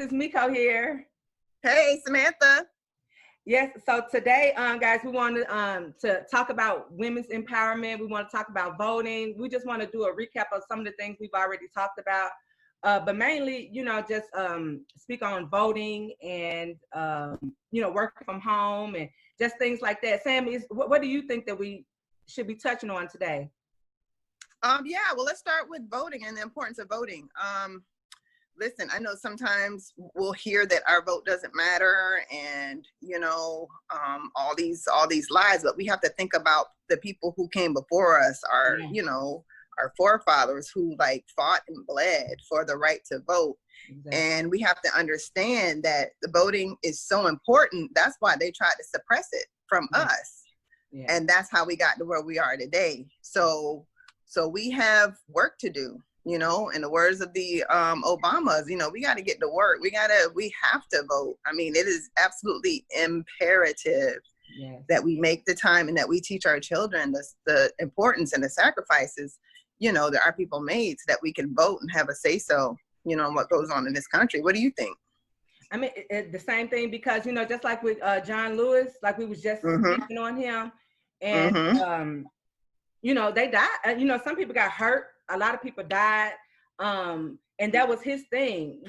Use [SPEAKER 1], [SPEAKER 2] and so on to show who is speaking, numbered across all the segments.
[SPEAKER 1] it's Meko here.
[SPEAKER 2] Hey, Samantha.
[SPEAKER 1] Yes, so today, guys, we want to talk about women's empowerment. We want to talk about voting. We just want to do a recap of some of the things we've already talked about. But mainly, just speak on voting and, working from home and just things like that. Sam, what do you think that we should be touching on today?
[SPEAKER 2] Well, let's start with voting and the importance of voting. Listen, I know sometimes we'll hear that our vote doesn't matter and, all these lies, but we have to think about the people who came before us, our forefathers who fought and bled for the right to vote. Exactly. And we have to understand that the voting is so important. That's why they tried to suppress it from us. Yeah. And that's how we got to where we are today. So we have work to do. In the words of the Obamas, we got to get to work. We have to vote. I mean, it is absolutely imperative that we make the time and that we teach our children the importance and the sacrifices, that our people made so that we can vote and have a say-so, on what goes on in this country. What do you think?
[SPEAKER 1] I mean, the same thing, because, just like with John Lewis, like we was just speaking on him, and, they died. Some people got hurt. A lot of people died. And that was his thing,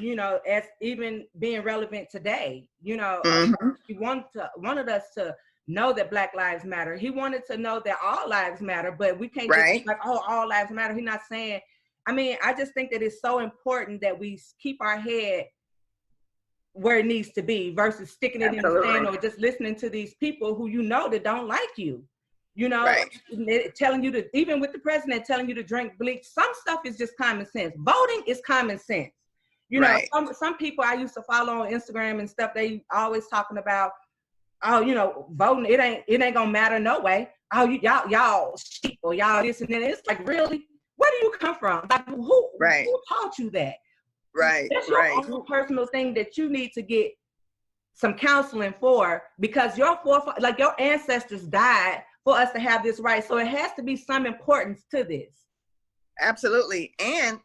[SPEAKER 1] as even being relevant today. He wanted us to know that Black lives matter. He wanted to know that all lives matter, but we can't just be like, oh, all lives matter. He's not saying, I just think that it's so important that we keep our head where it needs to be versus sticking it in the sand or just listening to these people who that don't like you. Telling you to, even with the president telling you to drink bleach, some stuff is just common sense. Voting is common sense. Some people I used to follow on Instagram and stuff, they always talking about, voting, it ain't gonna matter no way. Oh, y'all sheep or y'all this and that. It's like, really? Where do you come from? Like, who taught you that? That's your own personal thing that you need to get some counseling for, because your ancestors died for us to have this right. So it has to be some importance to this.
[SPEAKER 2] Absolutely. And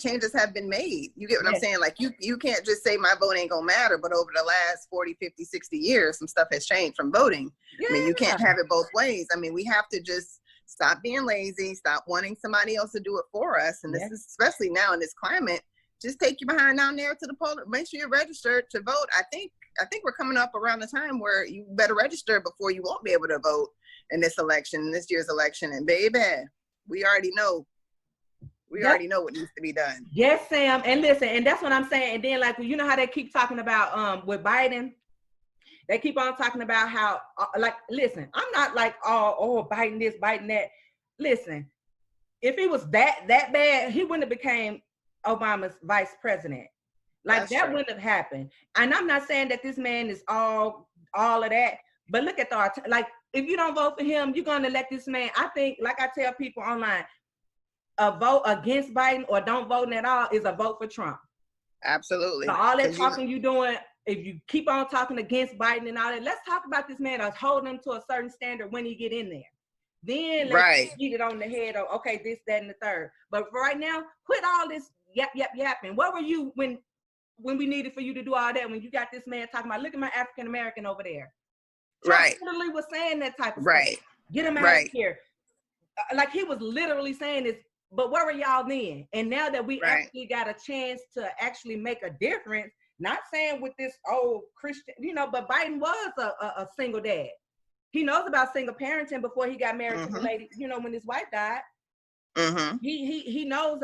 [SPEAKER 2] changes have been made. You get what I'm saying? Like you can't just say my vote ain't gonna matter, but over the last 40, 50, 60 years, some stuff has changed from voting. I mean, you can't have it both ways. I mean, we have to just stop being lazy, stop wanting somebody else to do it for us. And this is especially now in this climate, just take your behind down there to the poll. Make sure you're registered to vote. I think we're coming up around the time where you better register before you won't be able to vote in this year's election. And baby, we already know what needs to be done.
[SPEAKER 1] Yes, Sam. And listen, and that's what I'm saying. And then how they keep talking about with Biden, they keep on talking about how listen, I'm not like, oh, Biden this, Biden that. Listen, if it was that bad, he wouldn't have became Obama's vice president. That wouldn't have happened. And I'm not saying that this man is all of that, but look at if you don't vote for him, you're going to let this man, I think, like I tell people online, a vote against Biden or don't vote at all is a vote for Trump.
[SPEAKER 2] Absolutely.
[SPEAKER 1] So all that talking you doing, if you keep on talking against Biden and all that, let's talk about this man that's holding him to a certain standard when he get in there. Then let's beat it on the head of, okay, this, that, and the third. But for right now, quit all this yapping. What were you when we needed for you to do all that, when you got this man talking about, look at my African American over there. Trump literally was saying that type of stuff. Get him out of here. Like he was literally saying this, but where were y'all then? And now that we actually got a chance to actually make a difference, not saying with this old Christian, but Biden was a single dad. He knows about single parenting before he got married to the lady, when his wife died. He knows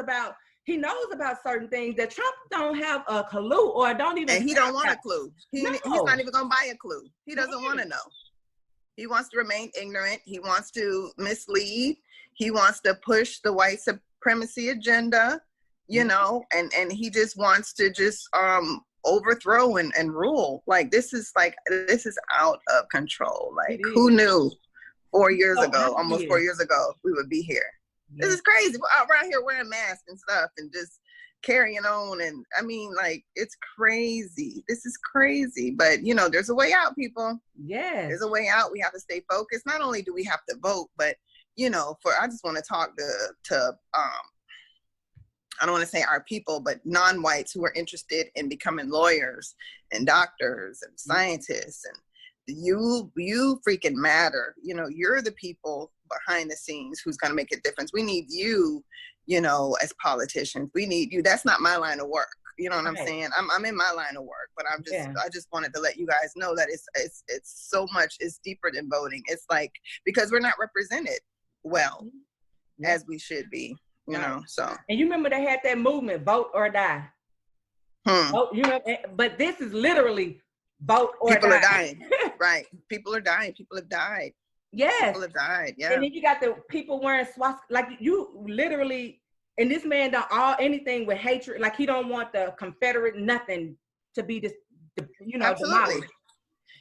[SPEAKER 1] about certain things that Trump don't have a clue or don't even.
[SPEAKER 2] And he don't want a clue. He's not even gonna buy a clue. He doesn't want to know. He wants to remain ignorant. He wants to mislead. He wants to push the white supremacy agenda, and he just wants to overthrow and rule. This is out of control. Who knew 4 years ago, almost 4 years ago, we would be here? This is crazy. We're around here wearing masks and stuff and just carrying on. And I mean, it's crazy. This is crazy. But, there's a way out, people.
[SPEAKER 1] Yeah.
[SPEAKER 2] There's a way out. We have to stay focused. Not only do we have to vote, but, I just want to talk to I don't want to say our people, but non-whites who are interested in becoming lawyers and doctors and scientists. And you freaking matter. You know, you're the people behind the scenes who's going to make a difference. We need you, you know, as politicians. We need you. That's not my line of work. You know what I'm saying? I'm in my line of work, but I just wanted to let you guys know that it's so much, it's deeper than voting. It's like, because we're not represented well as we should be, you know, so. And
[SPEAKER 1] you remember they had that movement, vote or die. Vote, you know, but this is literally vote or
[SPEAKER 2] people
[SPEAKER 1] die.
[SPEAKER 2] People are dying, right. People are dying. People have died.
[SPEAKER 1] Yes.
[SPEAKER 2] People have died, yeah.
[SPEAKER 1] And then you got the people wearing swastikas, like you literally, and this man done anything with hatred. Like he don't want the Confederate nothing to be this, you know, demolished.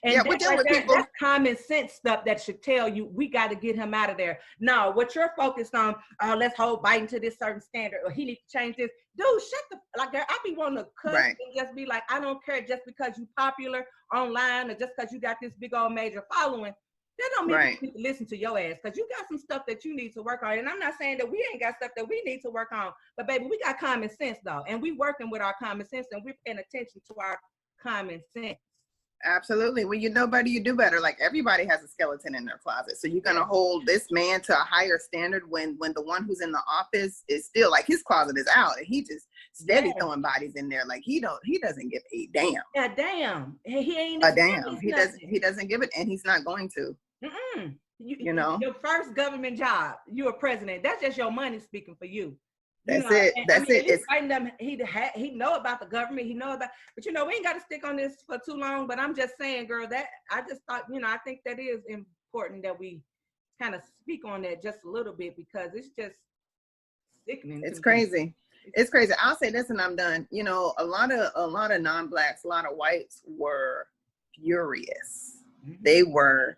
[SPEAKER 1] And
[SPEAKER 2] we're dealing with people.
[SPEAKER 1] That's common sense stuff that should tell you we got to get him out of there. No, what you're focused on, let's hold Biden to this certain standard, or he needs to change this. Dude, shut the like. I be wanting to cuss and just be like, I don't care just because you popular online or just because you got this big old major following. That don't mean you need to listen to your ass, because you got some stuff that you need to work on. And I'm not saying that we ain't got stuff that we need to work on, but baby, we got common sense though. And we working with our common sense, and we're paying attention to our common sense.
[SPEAKER 2] Absolutely. When you know better, you do better. Like everybody has a skeleton in their closet. So you're going to hold this man to a higher standard when the one who's in the office is still like, his closet is out and he just steady throwing bodies in there. Like he doesn't give a damn.
[SPEAKER 1] Yeah, damn. He ain't
[SPEAKER 2] a damn. He doesn't give it, and he's not going to. You know,
[SPEAKER 1] your first government job, you're a president. That's just your money speaking for you.
[SPEAKER 2] That's it. That's it.
[SPEAKER 1] It's them. He know about the government. He know about, but you know, we ain't got to stick on this for too long. But I'm just saying, girl, that I just thought, you know, I think that is important that we kind of speak on that just a little bit, because it's just sickening.
[SPEAKER 2] It's crazy. It's crazy. I'll say this and I'm done. You know, a lot of non-blacks, a lot of whites were furious. They were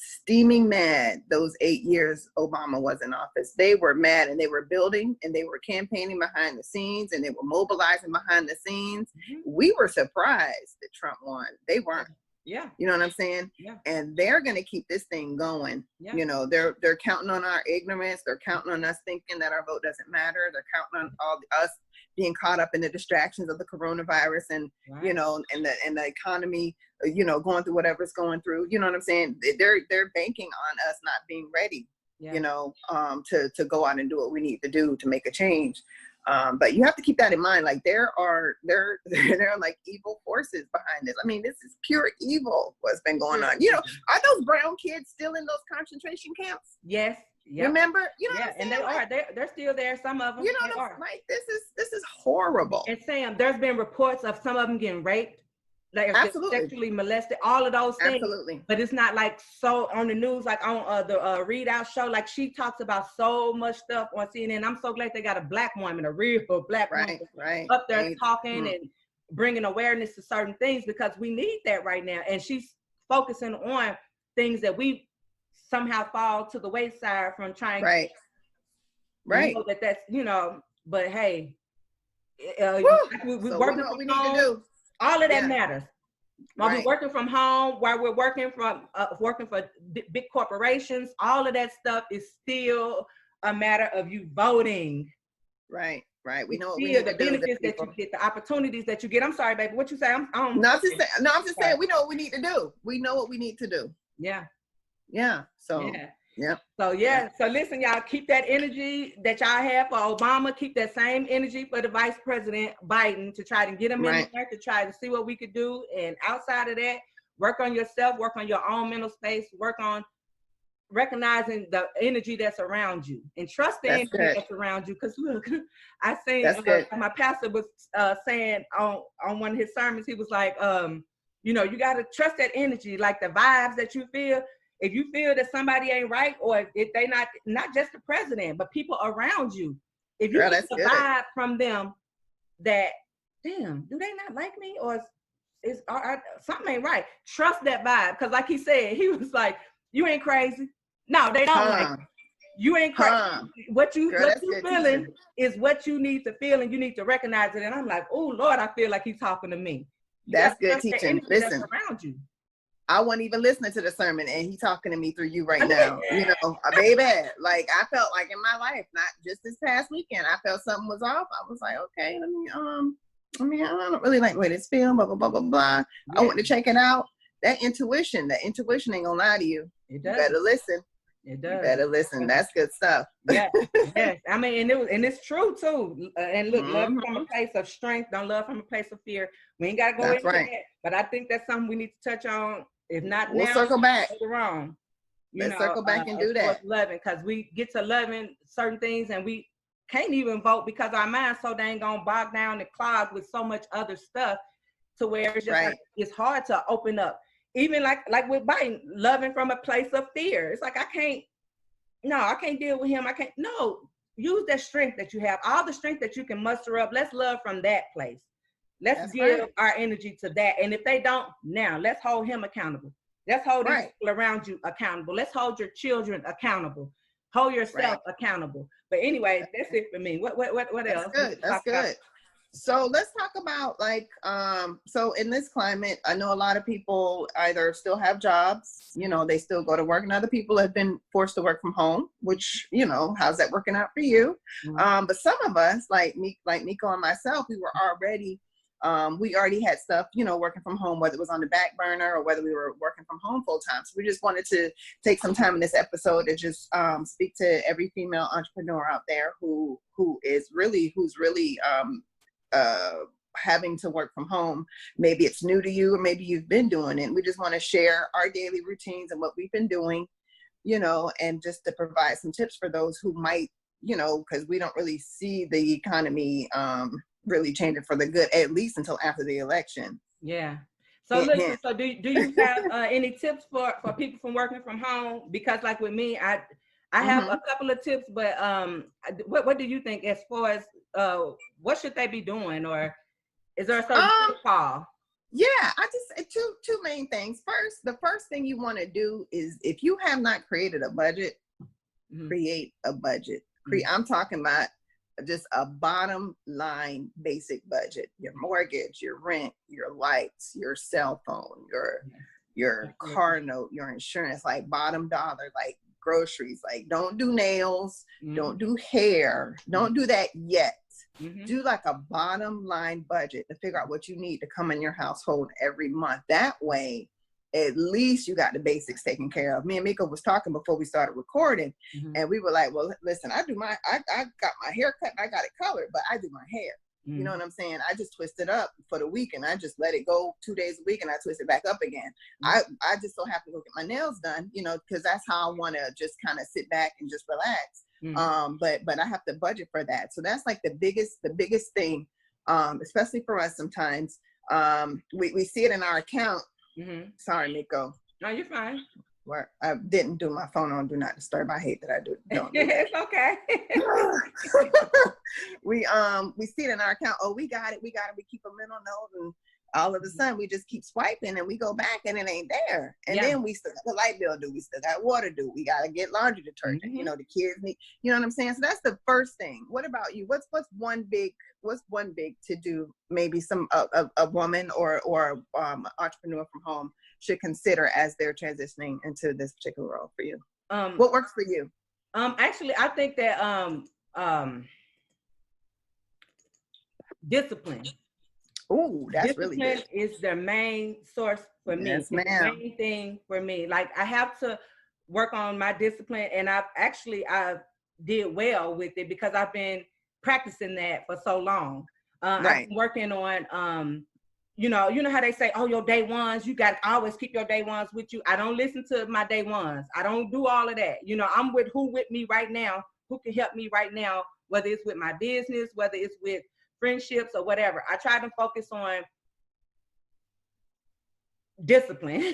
[SPEAKER 2] steaming mad those 8 years Obama was in office. They were mad, and they were building, and they were campaigning behind the scenes, and they were mobilizing behind the scenes. We were surprised that Trump won. They weren't.
[SPEAKER 1] Yeah.
[SPEAKER 2] You know what I'm saying?
[SPEAKER 1] Yeah.
[SPEAKER 2] And they're going to keep this thing going. Yeah. You know, they're counting on our ignorance. They're counting on us thinking that our vote doesn't matter. They're counting on us being caught up in the distractions of the coronavirus and, you know, and the economy, you know, going through whatever's going through. You know what I'm saying? They're banking on us not being ready, you know, to go out and do what we need to do to make a change. But you have to keep that in mind. Like there are like evil forces behind this. I mean, this is pure evil what's been going on. You know, are those brown kids still in those concentration camps?
[SPEAKER 1] Yes. Yep.
[SPEAKER 2] Remember? You know,
[SPEAKER 1] yeah, and they are. They're still there. Some of them.
[SPEAKER 2] You know, like this is horrible.
[SPEAKER 1] And Sam, there's been reports of some of them getting raped, like sexually molested, all of those things.
[SPEAKER 2] Absolutely.
[SPEAKER 1] But it's not like so on the news, like on the Reid Out show. Like she talks about so much stuff on CNN. I'm so glad they got a black woman, a real black woman, up there talking and bringing awareness to certain things, because we need that right now. And she's focusing on things that we somehow fall to the wayside from trying.
[SPEAKER 2] Right.
[SPEAKER 1] Know that's, you know. But hey, we working from home. All of that matters. While we're working from home, while we're working for big corporations, all of that stuff is still a matter of you voting.
[SPEAKER 2] Right. We know what we
[SPEAKER 1] need to do. The benefits that you get, the opportunities that you get. I'm sorry, baby. What you say?
[SPEAKER 2] I'm just saying. We know what we need to do. We know what we need to do.
[SPEAKER 1] Yeah.
[SPEAKER 2] So. Yeah.
[SPEAKER 1] So listen, y'all, keep that energy that y'all have for Obama. Keep that same energy for the Vice President Biden, to try to get him in there, to try to see what we could do. And outside of that, work on yourself, work on your own mental space, work on recognizing the energy that's around you, and trust the energy that's around you. Because look, I seen my pastor was saying on one of his sermons, he was like, you know, you got to trust that energy, like the vibes that you feel. If you feel that somebody ain't right, or if they not just the president, but people around you, if you get the vibe from them that, damn, do they not like me, or is something ain't right? Trust that vibe, because like he said, he was like, "You ain't crazy." No, they don't like you. Ain't crazy. What you feeling is what you need to feel, and you need to recognize it. And I'm like, oh Lord, I feel like he's talking to me.
[SPEAKER 2] That's good teaching. Listen,
[SPEAKER 1] around you.
[SPEAKER 2] I wasn't even listening to the sermon, and he talking to me through you right now. You know, baby, like I felt like in my life, not just this past weekend, I felt something was off. I was like, okay, I don't really like the way this feels, blah, blah, blah, blah, blah. I want to check it out. That intuition ain't gonna lie to you.
[SPEAKER 1] It does.
[SPEAKER 2] You better listen.
[SPEAKER 1] It does.
[SPEAKER 2] You better listen. That's good stuff.
[SPEAKER 1] Yes, yes. I mean, and it's true too. And look, love from a place of strength, don't love from a place of fear. We ain't gotta go into that, but I think that's something we need to touch on. If not
[SPEAKER 2] we'll
[SPEAKER 1] now,
[SPEAKER 2] circle back.
[SPEAKER 1] later on.
[SPEAKER 2] Let's circle back and do that.
[SPEAKER 1] Loving, because we get to loving certain things and we can't even vote because our mind's so dang gonna bog down and clogged with so much other stuff to where it's just like, it's hard to open up. Even like with Biden, loving from a place of fear. It's like, I can't deal with him. Use that strength that you have, all the strength that you can muster up. Let's love from that place. Let's give our energy to that. And if they don't, now let's hold him accountable. Let's hold these people around you accountable. Let's hold your children accountable. Hold yourself accountable. But anyway, that's it for me. What else?
[SPEAKER 2] That's good. So let's talk about like, so in this climate, I know a lot of people either still have jobs, you know, they still go to work, and other people have been forced to work from home, which, you know, how's that working out for you? But some of us, like Meko and myself, we already had stuff, you know, working from home, whether it was on the back burner or whether we were working from home full time. So we just wanted to take some time in this episode to just speak to every female entrepreneur out there who's really having to work from home. Maybe it's new to you, or maybe you've been doing it. We just want to share our daily routines and what we've been doing, you know, and just to provide some tips for those who might, you know, because we don't really see the economy really changing for the good, at least until after the election.
[SPEAKER 1] Yeah. So listen, so do you have any tips for people from working from home? Because like with me, I have a couple of tips, but what do you think as far as what should they be doing, or is there a certain call?
[SPEAKER 2] Yeah, I just two main things. First, the first thing you want to do is, if you have not created a budget, create a budget. I'm talking about just a bottom line basic budget. Your mortgage, your rent, your lights, your cell phone, your car note, your insurance, like bottom dollar, like groceries. Like, don't do nails, don't do hair, don't do that yet. Do like a bottom line budget to figure out what you need to come in your household every month. That way, at least you got the basics taken care of. Me and Meko was talking before we started recording, and we were like, well, listen, I got my hair cut and I got it colored, but I do my hair. You know what I'm saying? I just twist it up for the week and I just let it go 2 days a week and I twist it back up again. I just so happen to go get my nails done, you know, because that's how I want to just kind of sit back and just relax. But I have to budget for that. So that's like the biggest thing, especially for us sometimes. We see it in our account. Sorry, Meko.
[SPEAKER 1] No, you're fine.
[SPEAKER 2] Where I didn't do my phone on do not disturb. I hate that I don't do
[SPEAKER 1] It's okay.
[SPEAKER 2] We see it in our account. Oh, we got it. We keep a mental note, and all of a sudden we just keep swiping and we go back and it ain't there. And then we still got the light bill due. We still got water due. We got to get laundry detergent. You know, the kids need, you know what I'm saying? So that's the first thing. What about you? What's one big to do? Maybe a woman or entrepreneur from home should consider as they're transitioning into this particular role for you? What works for you?
[SPEAKER 1] Actually, I think that discipline.
[SPEAKER 2] Oh, that's
[SPEAKER 1] discipline
[SPEAKER 2] really good.
[SPEAKER 1] Is the main source for me.
[SPEAKER 2] Yes, ma'am.
[SPEAKER 1] It's the main thing for me. Like, I have to work on my discipline, and I did well with it because I've been practicing that for so long. I've been working on you know how they say, oh, your day ones, you got to always keep your day ones with you. I don't listen to my day ones. I don't do all of that. You know, I'm with who with me right now, who can help me right now, whether it's with my business, whether it's with friendships or whatever. I try to focus on discipline.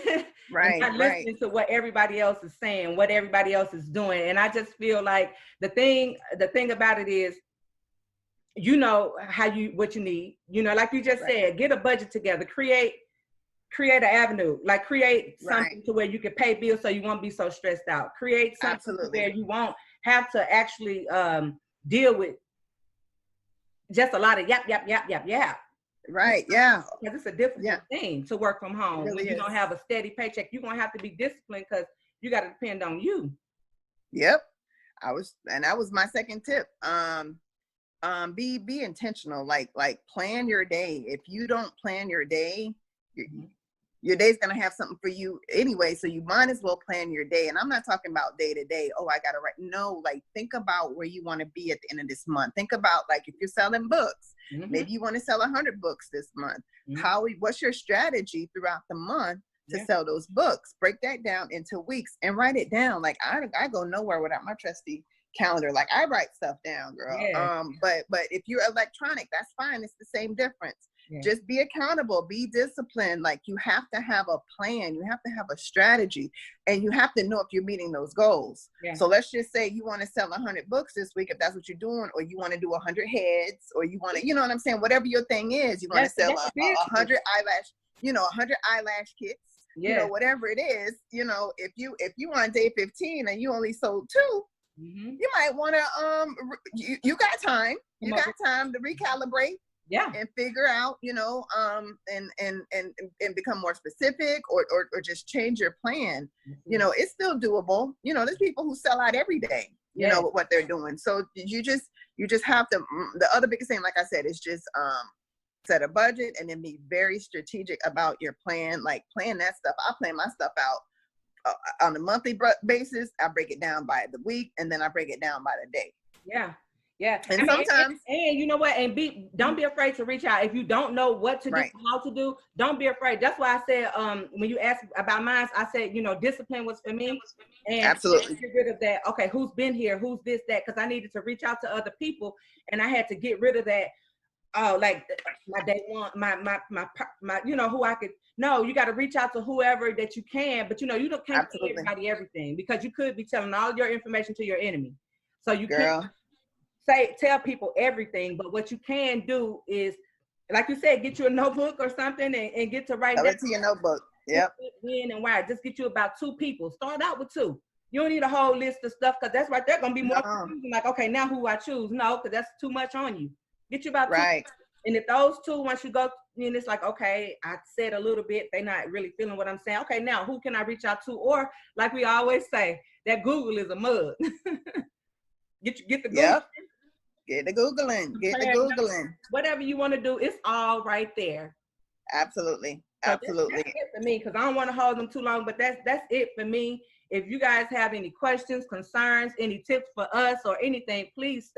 [SPEAKER 1] Not listening to what everybody else is saying, what everybody else is doing. And I just feel like the thing about it is, you know what you need, you know, like you just said, get a budget together, create an avenue, like create something to where you can pay bills so you won't be so stressed out. Create something to where you won't have to actually deal with just a lot of yap.
[SPEAKER 2] Right. Yeah.
[SPEAKER 1] Because it's a difficult thing to work from home.
[SPEAKER 2] Really
[SPEAKER 1] when you don't have a steady paycheck, you're going to have to be disciplined because you got to depend on you.
[SPEAKER 2] Yep. That was my second tip. Be intentional. Like plan your day. If you don't plan your day, your day's gonna have something for you anyway. So you might as well plan your day. And I'm not talking about day to day. Oh, I gotta write. No, like think about where you want to be at the end of this month. Think about like if you're selling books, maybe you want to sell 100 books this month. What's your strategy throughout the month to sell those books? Break that down into weeks and write it down. Like I go nowhere without my trusty calendar. Like I write stuff down, girl. But if you're electronic, that's fine. It's the same difference. Just be accountable, be disciplined. Like you have to have a plan, you have to have a strategy, and you have to know if you're meeting those goals. So let's just say you want to sell 100 books this week, if that's what you're doing, or you want to do 100 heads, or you want to, you know what I'm saying, whatever your thing is, you want to sell 100 eyelash, 100 eyelash kits, whatever it is, if you on day 15 and you only sold 2, you might want to you got time to recalibrate and figure out, and become more specific or just change your plan. It's still doable. There's people who sell out every day, with what they're doing. So you just have to, the other biggest thing, like I said, is just set a budget and then be very strategic about your plan. Like plan that stuff. I plan my stuff out on a monthly basis. I break it down by the week, and then I break it down by the day.
[SPEAKER 1] And sometimes, and you know what, and don't be afraid to reach out. If you don't know what to do, how to do, don't be afraid. That's why I said, when you asked about mine, I said, discipline was for me. And
[SPEAKER 2] absolutely
[SPEAKER 1] get rid of that. Okay, who's been here? Who's this, that? Because I needed to reach out to other people, and I had to get rid of that. Oh, like my day one, my who I could. No, you got to reach out to whoever that you can, but you can't tell everybody everything, because you could be telling all your information to your enemy. So you can't tell people everything, but what you can do is, like you said, get you a notebook or something and get to write
[SPEAKER 2] down to your notebook.
[SPEAKER 1] When and why. Just get you about 2 people. Start out with 2. You don't need a whole list of stuff, because that's right there gonna be more confusing. Like, okay, now who I choose? No, because that's too much on you. Get you about 2. And if those 2, once you go, and it's like, okay, I said a little bit, they're not really feeling what I'm saying. Okay, now who can I reach out to? Or like we always say, that Google is a mug. get the Google.
[SPEAKER 2] Get the Googling.
[SPEAKER 1] Whatever you want to do, it's all right there.
[SPEAKER 2] Absolutely.
[SPEAKER 1] So that's it for me, because I don't want to hold them too long, but that's it for me. If you guys have any questions, concerns, any tips for us or anything, please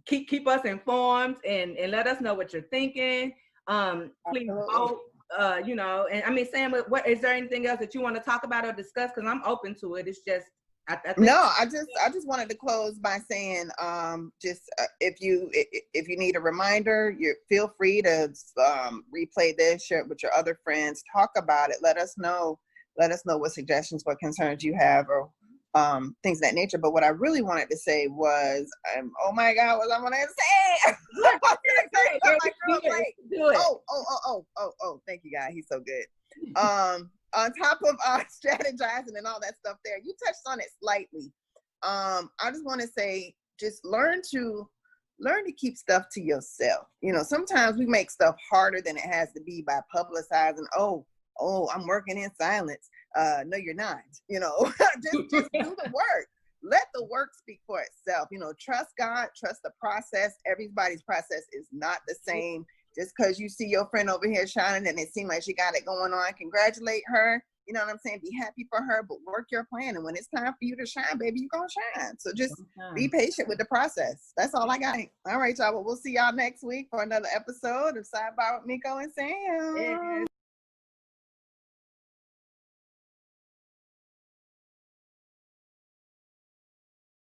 [SPEAKER 1] keep us informed and let us know what you're thinking. Please vote, and I mean, Sam, what is there anything else that you want to talk about or discuss? Because I'm open to it. It's just I
[SPEAKER 2] just wanted to close by saying, if you need a reminder, you feel free to replay this, share it with your other friends, talk about it, let us know what suggestions, what concerns you have, or things of that nature. But what I really wanted to say was, oh my God, what I want to say? Thank you, guys. He's so good. On top of strategizing and all that stuff there, you touched on it slightly. I just want to say, just learn to keep stuff to yourself. Sometimes we make stuff harder than it has to be by publicizing, oh, I'm working in silence. No, you're not. Just do the work. Let the work speak for itself. Trust God, trust the process. Everybody's process is not the same. Just because you see your friend over here shining and it seems like she got it going on, congratulate her. You know what I'm saying? Be happy for her, but work your plan. And when it's time for you to shine, baby, you're going to shine. So just be patient with the process. That's all I got. All right, y'all. Well, we'll see y'all next week for another episode of Sidebar with Meko and Sam.